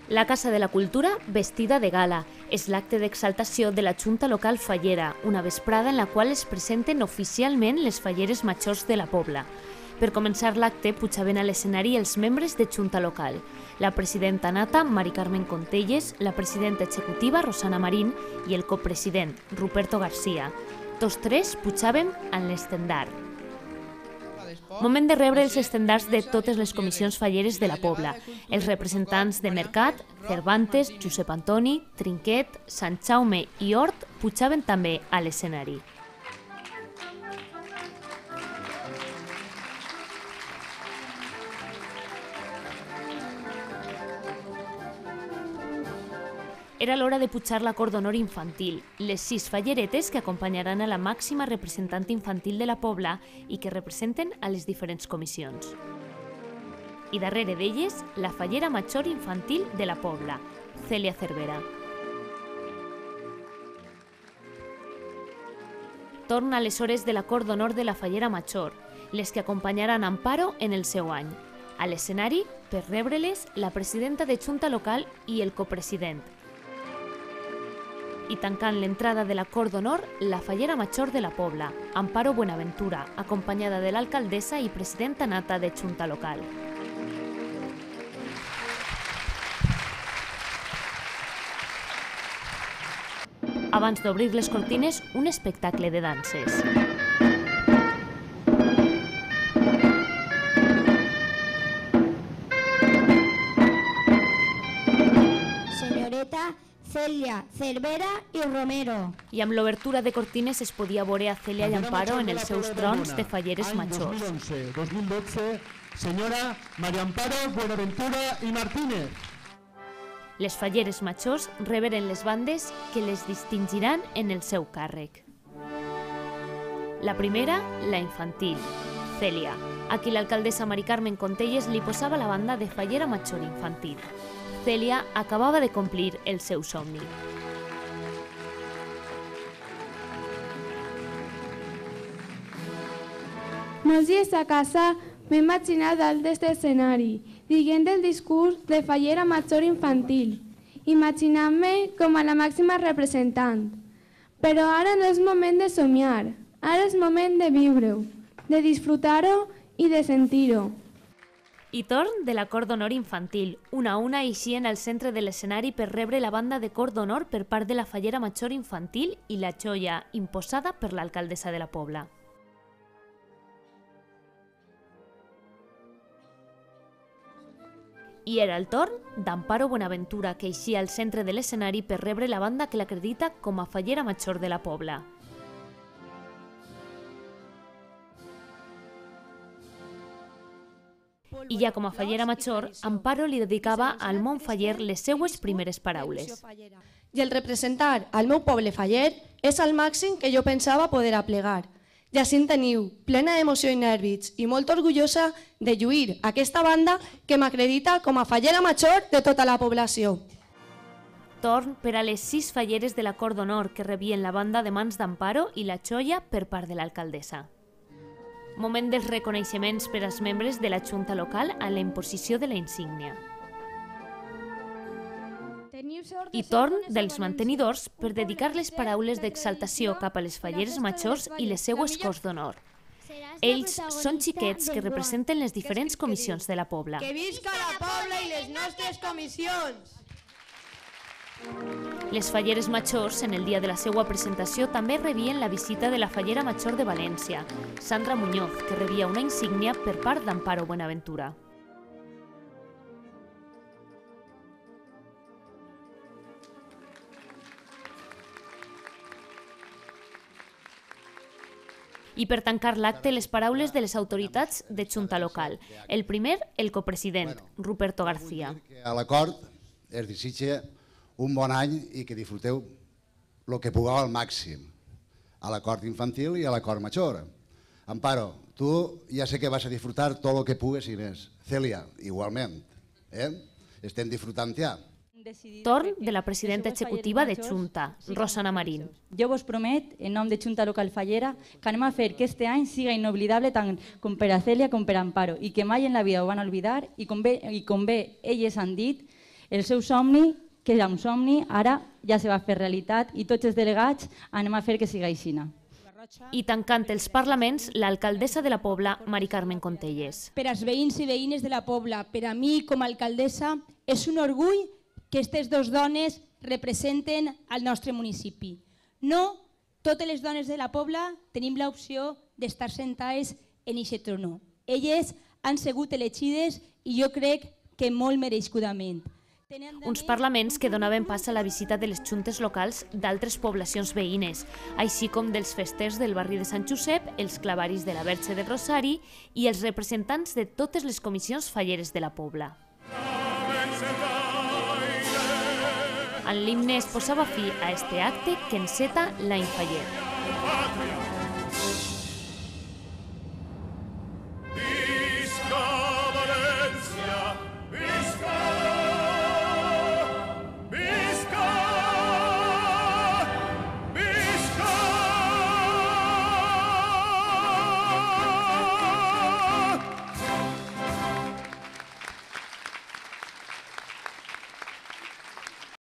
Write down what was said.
La Casa de la Cultura vestida de gala. És l'acte d'exaltació de la Junta Local Fallera, una vesprada en la qual es presenten oficialment les falleres majors de la Pobla. Per començar l'acte pujaven a l'escenari els membres de Junta Local, la presidenta nata Mari Carmen Contelles, la presidenta executiva Rosana Marín i el copresident Ruperto García. Tots tres pujaven en l'estendard. Moment de rebre els estendards de totes les comissions falleres de la Pobla, els representants de Mercat, Cervantes, Josep Antoni, Trinquet, Sant Jaume i Hort pujaven també a l'escenari. Era l'hora de pujar la cor d'honor infantil, les 6 falleretes que acompanyaran a la màxima representant infantil de la Pobla i que representen a les diferents comissions. I darrere d'elles, la fallera major infantil de la Pobla, Cèlia Cervera. Torna a les hores de la cor d'honor de la fallera major, les que acompanyaran Amparo en el seu any. A l'escenari, per rebre-les, la presidenta de Junta Local i el copresident. I tancant l'entrada de la cor d'honor, la fallera major de la Pobla, Amparo Buenaventura, acompanyada de l'alcaldessa i presidenta nata de Junta Local. Abans d'obrir les cortines, un espectacle de danses. Senyoreta Cèlia Cervera i Romero. I amb l'obertura de cortines es podia veure a Cèlia i Amparo en els seus trons de falleres majors. 2011-2012, senyora María Amparo Buenaventura i Martínez. Les falleres majors reberen les bandes que les distingiran en el seu càrrec. La primera, la infantil, Cèlia, a qui l'alcaldessa Mari Carmen Contelles li posava la banda de fallera major infantil. Cèlia acabava de complir el seu somni. Molts dies a casa m'he imaginat dalt d'aquest escenari, dient el discurs de fallera major infantil, imaginant-me com a la màxima representant. Però ara no és moment de somiar, ara és moment de viure-ho, de disfrutar-ho i de sentir-ho. I torn de la cor d'honor infantil, una a una eixien al centre de l'escenari per rebre la banda de cor d'honor per part de la fallera major infantil i la joia imposada per l'alcaldessa de la Pobla. I era el torn d'Amparo Buenaventura, que eixia al centre de l'escenari per rebre la banda que l'acredita com a fallera major de la Pobla. I ja com a fallera major, Amparo li dedicava al món faller les seues primeres paraules. I el representar al meu poble faller és el màxim que jo pensava poder aplegar. I així en teniu, plena d'emoció i nervis i molt orgullosa de lluir aquesta banda que m'acredita com a fallera major de tota la població. Torn per a les 6 falleres de la cor d'honor que rebien la banda de mans d'Amparo i la joia per part de l'alcaldessa. Moment dels reconeixements per als membres de la Junta Local a la imposició de la insígnia. I torn dels mantenidors per dedicar les paraules d'exaltació cap a les falleres majors i les seues cors d'honor. Ells són xiquets que representen les diferents comissions de la Pobla. Que visca la Pobla i les nostres comissions! Les falleres majors, en el dia de la seva presentació, també rebien la visita de la fallera major de València, Sandra Muñoz, que rebia una insígnia per part d'Amparo Buenaventura. I per tancar l'acte, les paraules de les autoritats de Junta Local. El primer, el copresident, Ruperto García. A l'acord es desitja un bon any i que disfruteu el que pugueu al màxim, a l'acord infantil i a l'acord major. Amparo, tu ja sé que vas a disfrutar tot el que pugues i més. Cèlia, igualment. Estem disfrutant ja. Torn de la presidenta executiva de Junta, Rosana Marín. Jo vos promet, en nom de Junta Local Fallera, que anem a fer que este any siga inoblidable tant com per a Cèlia com per a Amparo i que mai en la vida ho van oblidar i com bé elles han dit, El seu somni, que era un somni, ara ja se va fer realitat i tots els delegats anem a fer que sigui així. I tancant els parlaments, l'alcaldessa de la Pobla, Mari Carmen Contelles. Per als veïns i veïnes de la Pobla, per a mi com a alcaldessa, és un orgull que aquestes dues dones representen el nostre municipi. No totes les dones de la Pobla tenim l'opció d'estar sentades en aquest trono. Elles han sigut elegides i jo crec que molt merescudament. Uns parlaments que donaven pas a la visita de les juntes locals d'altres poblacions veïnes, així com dels festers del barri de Sant Josep, els clavaris de la Verge del Rosari i els representants de totes les comissions falleres de la Pobla. En l'himne es posava fi a este acte que enceta l'any faller.